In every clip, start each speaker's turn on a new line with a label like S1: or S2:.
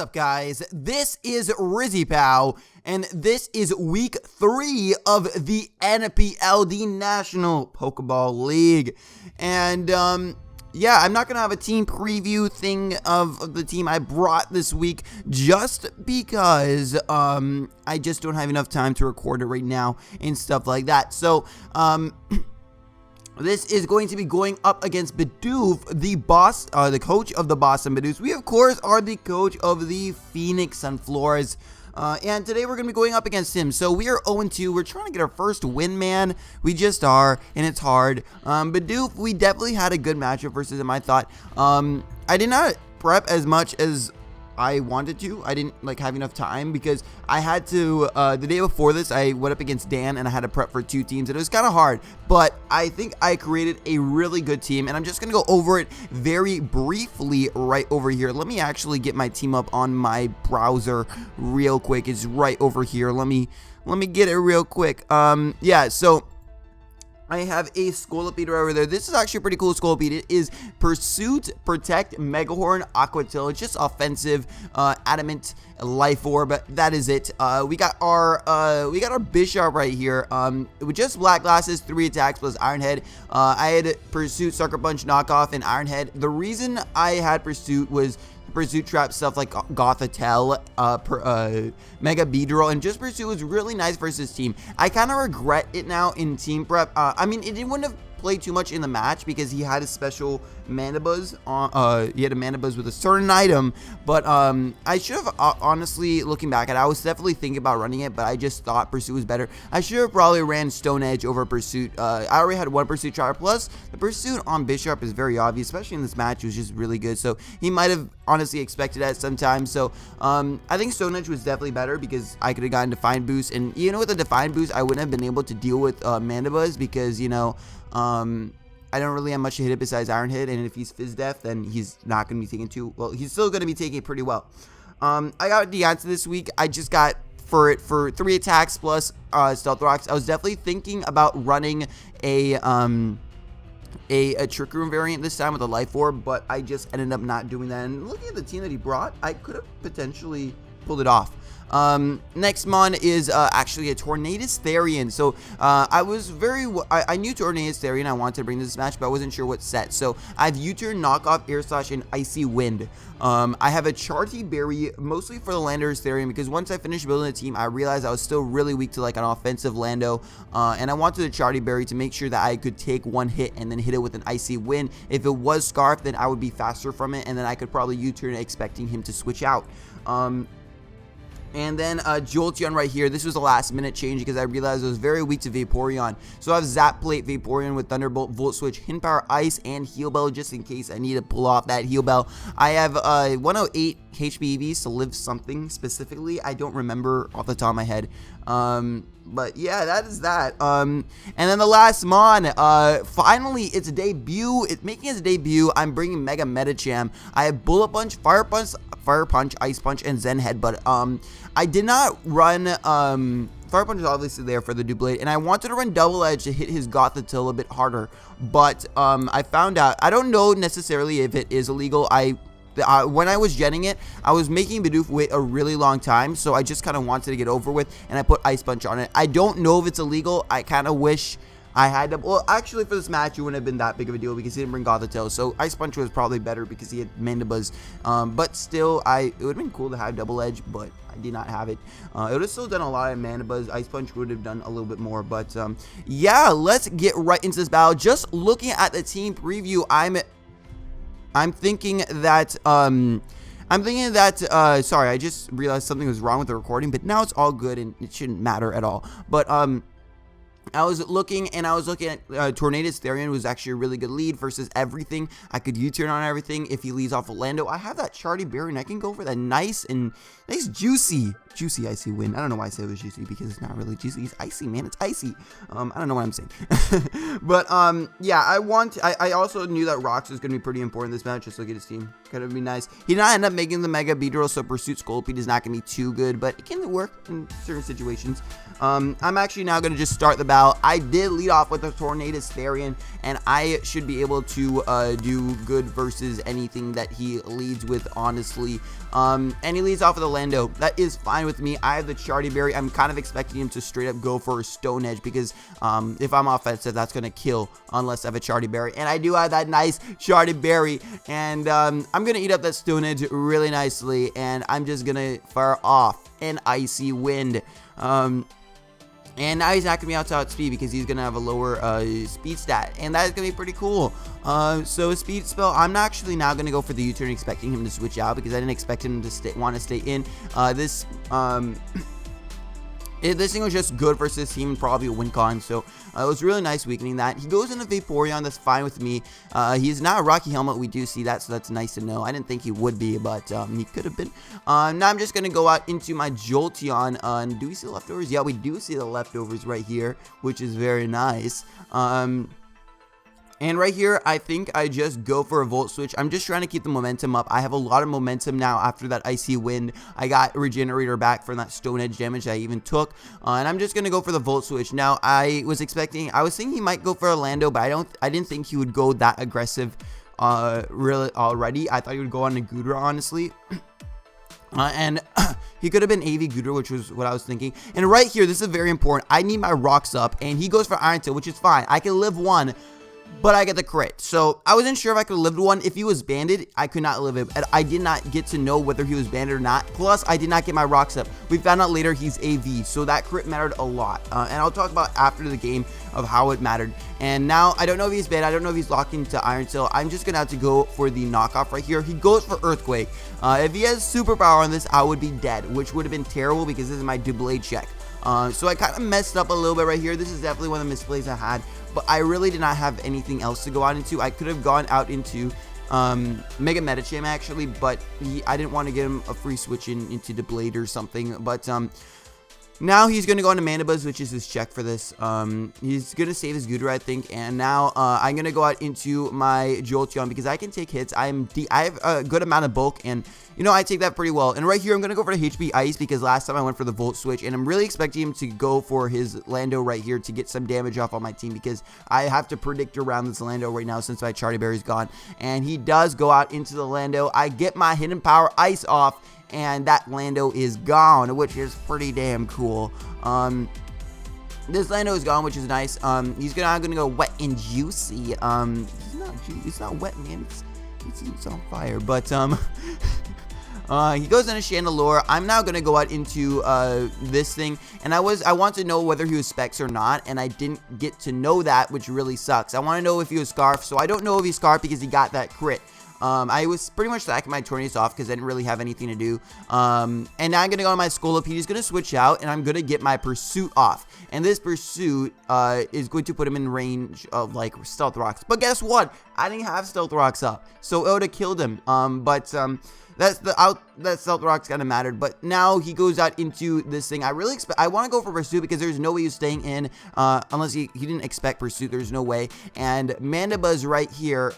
S1: up, guys? This is RizzyPOW, and this is week 3 of the NPL, the National Pokeball League. And, yeah, I'm not going to have a team preview thing of the team I brought this week just because, I just don't have enough time to record it right now and stuff like that. So, this is going to be going up against Bidoofs, the coach of the Boston Bidoofs. We, of course, are the coach of the Phoenix Sunflowers. And today we're going to be going up against him. So we are 0-2. We're trying to get our first win, man. We just are, and it's hard. Bidoofs, we definitely had a good matchup versus him, I thought. I did not prep as much as I wanted to. I didn't have enough time because I had to, the day before this, I went up against Dan and I had to prep for 2 teams, and it was kind of hard, but I think I created a really good team, and I'm just going to go over it very briefly right over here. Let me actually get my team up on my browser real quick. It's right over here. Let me get it real quick. Yeah, so I have a Scolipede right over there. This is actually a pretty cool Scolipede. It is Pursuit, Protect, Megahorn, Aquatil. It's just offensive, Adamant, Life Orb. That is it. We got our Bishop right here. With just Black Glasses, 3 attacks plus Iron Head. I had Pursuit, Sucker Punch, Knockoff, and Iron Head. The reason I had Pursuit was Pursuit trap stuff like Gothitelle, Mega Beedrill, and just Pursuit was really nice versus team. I kind of regret it now in team prep. I mean, it wouldn't have played too much in the match because he had a special Mana Buzz on, he had a Mana Buzz with a certain item, but I should have, honestly, looking back at it, I was definitely thinking about running it, but I just thought Pursuit was better. I should have probably ran Stone Edge over Pursuit. I already had 1 Pursuit Charter, plus the Pursuit on Bishop is very obvious, especially in this match. It was just really good, so he might have honestly expected that sometimes. So I think Stone Edge was definitely better because I could have gotten Define Boost, and you know, with the Define Boost I wouldn't have been able to deal with Mana Buzz because, you know, I don't really have much to hit it besides Iron Head, and if he's Fizz Def, then he's not going to be taking too well. He's still going to be taking it pretty well. I got Deontay this week. I just got for 3 attacks plus Stealth Rocks. I was definitely thinking about running a Trick Room variant this time with a Life Orb, but I just ended up not doing that. And looking at the team that he brought, I could have potentially pulled it off. Next mon is actually a Tornadus Therian. So I knew Tornadus Therian. I wanted to bring this match, but I wasn't sure what set. So I have U-Turn, Knockoff, Air Slash, and Icy Wind. I have a Charty Berry, mostly for the Landorus Therian, because once I finished building the team, I realized I was still really weak to like an offensive Lando, and I wanted a Charty Berry to make sure that I could take 1 hit and then hit it with an Icy Wind. If it was Scarf, then I would be faster from it, and then I could probably U-turn expecting him to switch out. And then Jolteon right here. This was a last minute change because I realized I was very weak to Vaporeon. So I have Zap Plate, Vaporeon with Thunderbolt, Volt Switch, Hidden Power, Ice, and Heal Bell just in case I need to pull off that Heal Bell. I have 108 HP EVs to live something specifically. I don't remember off the top of my head. But yeah, that is that. And then the last mon, finally its debut. It's making its debut. I'm bringing Mega Medicham. I have Bullet Punch, Fire Punch, Ice Punch, and Zen Headbutt. I did not run, Fire Punch is obviously there for the Doublade, and I wanted to run Double Edge to hit his Gothitelle a bit harder, but, I found out, I don't know necessarily if it is illegal. When I was jetting it, I was making Bidoofs wait a really long time, so I just kind of wanted to get over with, and I put Ice Punch on it. I don't know if it's illegal. I kind of wish I had to. Well, actually, for this match, it wouldn't have been that big of a deal because he didn't bring Gothitelle, so Ice Punch was probably better because he had Mana Buzz. But still, it would have been cool to have Double Edge, but I did not have it. It would have still done a lot of Mana Buzz. Ice Punch would have done a little bit more, but yeah, let's get right into this battle. Just looking at the team preview, I'm thinking that, sorry, I just realized something was wrong with the recording, but now it's all good and it shouldn't matter at all. But, I was looking at Tornadus Therian was actually a really good lead versus everything. I could U-turn on everything if he leads off of Lando. I have that Charty Berry, and I can go for that nice juicy juicy icy wind. I don't know why I said it was juicy, because it's not really juicy. It's icy, man. It's icy. I don't know what I'm saying. But yeah, I also knew that Rocks was gonna be pretty important in this match. Just look at his team. Gonna be nice. He did not end up making the Mega Beedrill, so Pursuit Scolipede is not gonna be too good, but it can work in certain situations. I'm actually now gonna just start the battle. I did lead off with a Tornadus Therian, and I should be able to do good versus anything that he leads with, honestly. And he leads off with a Lando. That is fine with me. I have the Charty Berry. I'm kind of expecting him to straight up go for a Stone Edge, because if I'm offensive, that's gonna kill unless I have a Charty Berry, and I do have that nice Charty Berry, and I'm gonna eat up that Stone Edge really nicely, and I'm just gonna fire off an Icy Wind. And now he's not going to be able to outspeed, because he's going to have a lower speed stat. And that is going to be pretty cool. So a speed spell, I'm actually now going to go for the U-turn, expecting him to switch out, because I didn't expect him to want to stay in. This thing was just good versus this team, and probably a win con, so it was really nice weakening that. He goes into Vaporeon, that's fine with me. He's not a Rocky Helmet, we do see that, so that's nice to know. I didn't think he would be, but he could have been. Now I'm just going to go out into my Jolteon, and do we see the leftovers? Yeah, we do see the leftovers right here, which is very nice. And right here, I think I just go for a Volt Switch. I'm just trying to keep the momentum up. I have a lot of momentum now after that Icy Wind. I got Regenerator back from that Stone Edge damage that I even took. And I'm just going to go for the Volt Switch. Now, I was thinking he might go for a Lando, but I didn't think he would go that aggressive really already. I thought he would go on a Goodra, honestly. And he could have been AV Goodra, which was what I was thinking. And right here, this is very important. I need my rocks up, and he goes for Iron Tail, which is fine. I can live one, but I get the crit. So I wasn't sure if I could live one. If he was banded, I could not live it. And I did not get to know whether he was banded or not. Plus, I did not get my rocks up. We found out later he's AV, so that crit mattered a lot. And I'll talk about after the game of how it mattered. And now, I don't know if he's banned. I don't know if he's locked into Iron Tail. I'm just going to have to go for the knockoff right here. He goes for Earthquake. If he has superpower on this, I would be dead, which would have been terrible, because this is my Double check. So I kind of messed up a little bit right here. This is definitely one of the misplays I had, but I really did not have anything else to go out into. I could have gone out into Mega Medicham actually, but I didn't want to get him a free switch into the Blade or something. But now he's going to go into Mandibuzz, which is his check for this. He's going to save his Goodra, I think. And now I'm going to go out into my Jolteon, because I can take hits. I have a good amount of bulk, and you know, I take that pretty well. And right here, I'm going to go for the HP Ice, because last time I went for the Volt Switch, and I'm really expecting him to go for his Lando right here to get some damage off on my team, because I have to predict around this Lando right now since my Charty Berry's gone. And he does go out into the Lando. I get my Hidden Power Ice off, and that Lando is gone, which is pretty damn cool. This Lando is gone, which is nice. He's gonna go Wet and Juicy. It's not wet, man. It's on fire. But he goes into Chandelure. I'm now gonna go out into this thing, and I want to know whether he was Specs or not, and I didn't get to know that, which really sucks. I want to know if he was Scarf, so I don't know if he's Scarf because he got that crit. I was pretty much stacking my Tornadus off because I didn't really have anything to do. And now I'm going to go on my Scolipede. He's going to switch out, and I'm going to get my Pursuit off. And this Pursuit is going to put him in range of, like, Stealth Rocks. But guess what? I didn't have Stealth Rocks up, so it would have killed him. That Stealth Rock's kind of mattered. But now he goes out into this thing. I want to go for Pursuit, because there's no way he's staying in unless he didn't expect Pursuit. There's no way. And Mandibuzz right here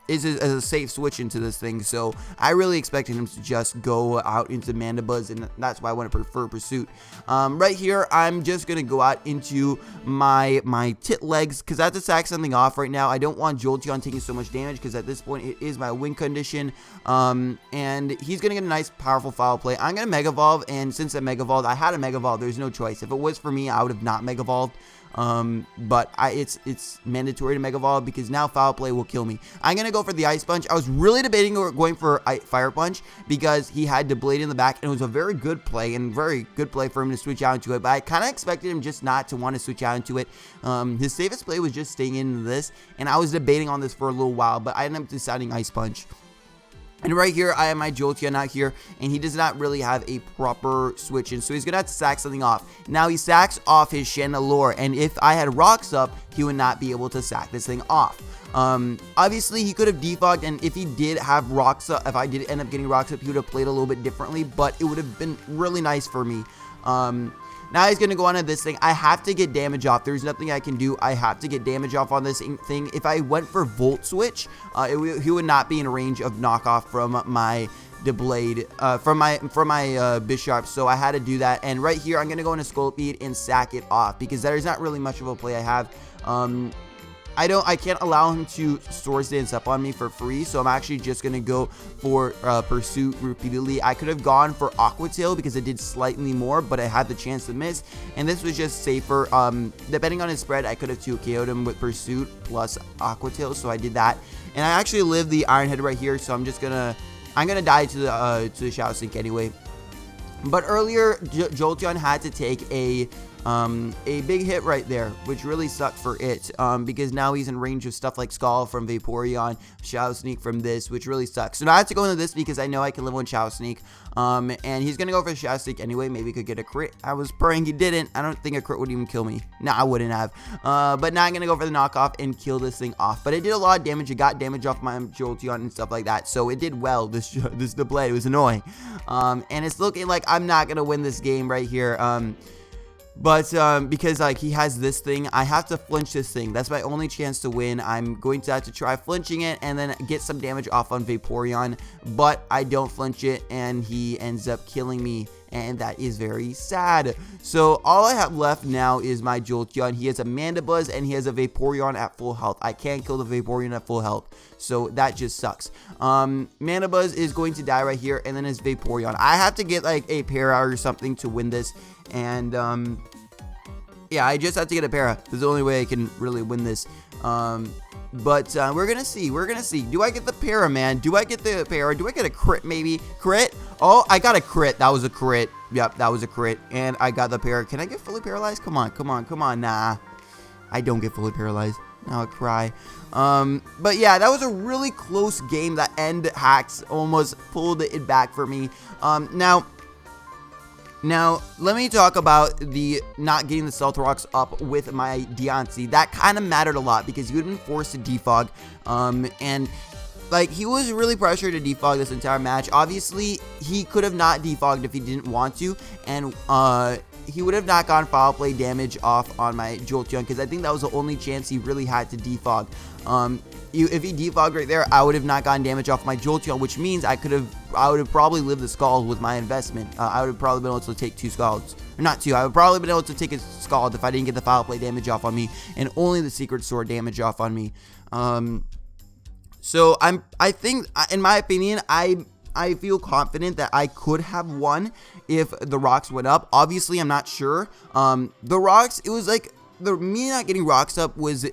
S1: is a safe switch into this thing, so I really expected him to just go out into Mandibuzz, and that's why I want to prefer Pursuit. Right here, I'm just gonna go out into my Tit Legs, because I have to sack something off right now. I don't want Jolteon taking so much damage, because at this point it is my win condition. And he's gonna get a nice powerful foul play. I'm gonna Mega Evolve, and since I Mega Evolved, I had a Mega Evolve. There's no choice. If it was for me, I would have not Mega Evolved. But it's mandatory to Mega Evolve, because now Foul Play will kill me. I'm gonna go for the Ice Punch. I was really debating going for Fire Punch, because he had the Blade in the back, and it was a very good play, and very good play for him to switch out into it, but I kind of expected him just not to want to switch out into it. His safest play was just staying in this, and I was debating on this for a little while, but I ended up deciding Ice Punch. And right here, I have my Jolteon out here, and he does not really have a proper switch in, so he's going to have to sack something off. Now, he sacks off his Chandelure, and if I had Rocks up, he would not be able to sack this thing off. Obviously, he could have defogged, and if he did have Rocks up, if I did end up getting Rocks up, he would have played a little bit differently, but it would have been really nice for me. Now he's going to go on to this thing. I have to get damage off. There's nothing I can do. I have to get damage off on this thing. If I went for Volt Switch, he would not be in range of knockoff from my Deblade, from my Bisharp, so I had to do that. And right here, I'm going to go into Scolipede and sack it off, because there's not really much of a play I have. I can't allow him to Swords Dance up on me for free, so I'm actually just going to go for Pursuit repeatedly. I could have gone for Aqua Tail because it did slightly more, but I had the chance to miss, and this was just safer. Depending on his spread, I could have 2KO'd him with Pursuit plus Aqua Tail, so I did that. And I actually lived the Iron Head right here, so I'm gonna die to the Shadow Sink anyway. But earlier, Jolteon had to take a big hit right there, which really sucked for it, because now he's in range of stuff like Scald from Vaporeon, Shadow Sneak from this, which really sucks. So now I have to go into this because I know I can live on Shadow Sneak, and he's going to go for the Shadow Sneak anyway. Maybe he could get a crit. I was praying he didn't. I don't think a crit would even kill me. No, I wouldn't have. But now I'm going to go for the knockoff and kill this thing off. But it did a lot of damage. It got damage off my Jolteon and stuff like that, so it did well. This Deblade was annoying. And it's looking like I'm not going to win this game right here. But because like he has this thing, I have to flinch this thing. That's my only chance to win. I'm going to have to try flinching it and then get some damage off on Vaporeon, but I don't flinch it and he ends up killing me, and that is very sad. So all I have left now is my Jolteon. He has a Mandibuzz and he has a Vaporeon at full health. I can't kill the Vaporeon at full health, so that just sucks. Mandibuzz is going to die right here, and then his Vaporeon. I have to get like a Para or something to win this, and yeah, I just have to get a Para. That's the only way I can really win this. But we're gonna see. Do I get the Para, man? Do I get the Para? Do I get a crit, maybe? Crit? Oh, I got a crit. That was a crit. Yep, that was a crit. And I got the Para. Can I get fully paralyzed? Come on. Nah. I don't get fully paralyzed. Now I cry. But yeah, that was a really close game. That end hacks almost pulled it back for me. Now, let me talk about the not getting the Stealth Rocks up with my Deontay. That kind of mattered a lot because he would have been forced to defog. And like, he was really pressured to defog this entire match. Obviously, he could have not defogged if he didn't want to. And he would have not gotten foul play damage off on my Jolteon, because I think that was the only chance he really had to defog. If he defogged right there, I would have not gotten damage off my Jolteon, which means I would have probably lived the Scald with my investment. I would have probably been able to take 2 Scalds. Or not 2. I would probably been able to take a Scald if I didn't get the foul play damage off on me and only the Secret Sword damage off on me. So I think, in my opinion, I feel confident that I could have won if the Rocks went up. Obviously, I'm not sure. The Rocks, it was like, me not getting Rocks up was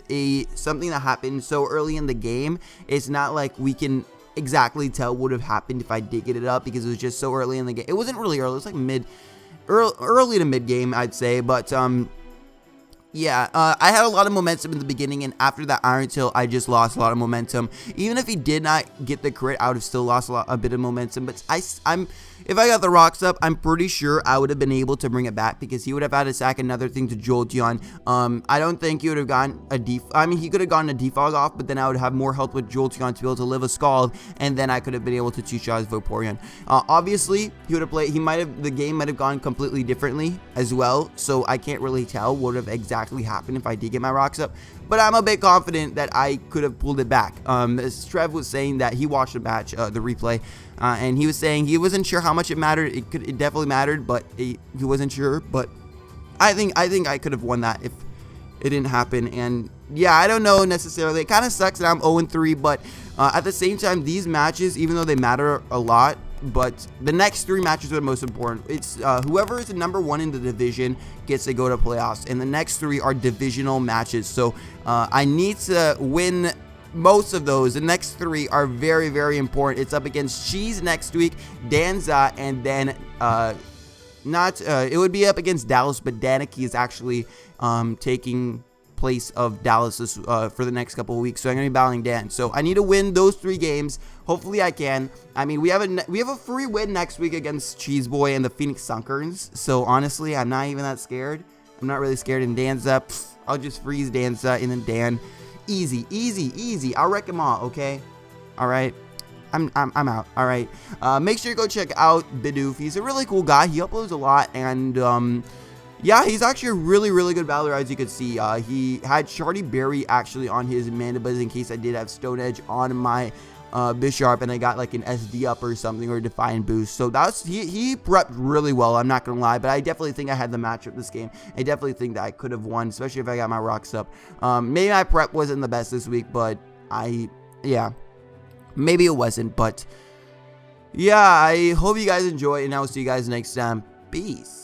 S1: something that happened so early in the game. It's not like we can exactly tell what would have happened if I did get it up, because it was just so early in the game. It wasn't really early. It was like early to mid game, I'd say. But yeah, I had a lot of momentum in the beginning, and after that Iron Tail, I just lost a lot of momentum. Even if he did not get the crit, I would have still lost a bit of momentum. But if I got the Rocks up, I'm pretty sure I would have been able to bring it back, because he would have had to sack another thing to Jolteon. I don't think he would have gotten he could have gotten a defog off, but then I would have more health with Jolteon to be able to live a Scald, and then I could have been able to 2-shot his Vaporeon. Obviously, he would have played. The game might have gone completely differently as well. So I can't really tell what would have exactly happened if I did get my Rocks up. But I'm a bit confident that I could have pulled it back. As Trev was saying that he watched the match, the replay, and he was saying he wasn't sure how much it mattered. It definitely mattered, but he wasn't sure. But I think I could have won that if it didn't happen. And yeah, I don't know necessarily. It kind of sucks that I'm 0-3, but at the same time, these matches, even though they matter a lot, but the next 3 matches are the most important. It's whoever is the number 1 in the division gets to go to playoffs, and the next 3 are divisional matches. So I need to win most of those. The next 3 are very, very important. It's up against Cheese next week, Danza, and then it would be up against Dallas, but Danica is actually taking place of Dallas for the next couple of weeks. So I'm gonna be battling Dan. So I need to win those 3 games. Hopefully I can. I mean, we have a free win next week against Cheeseboy and the Phoenix Sunkers. So honestly, I'm not even that scared. I'm not really scared. And Dan's up. I'll just freeze Danza and then Dan. Easy, easy, easy. I'll wreck them all. Okay. All right. I'm out. All right. Make sure you go check out Bidoofs. He's a really cool guy. He uploads a lot, and yeah, he's actually a really, really good battler, as you can see. He had Shardy Berry actually on his Mandibas in case I did have Stone Edge on my Bishop, and I got like an SD up or something, or a Defiant boost. So that's he prepped really well. I'm not gonna lie, but I definitely think I had the matchup this game. I definitely think that I could have won, especially if I got my rocks up. Maybe my prep wasn't the best this week, but yeah. Maybe it wasn't, but yeah, I hope you guys enjoy, and I will see you guys next time. Peace.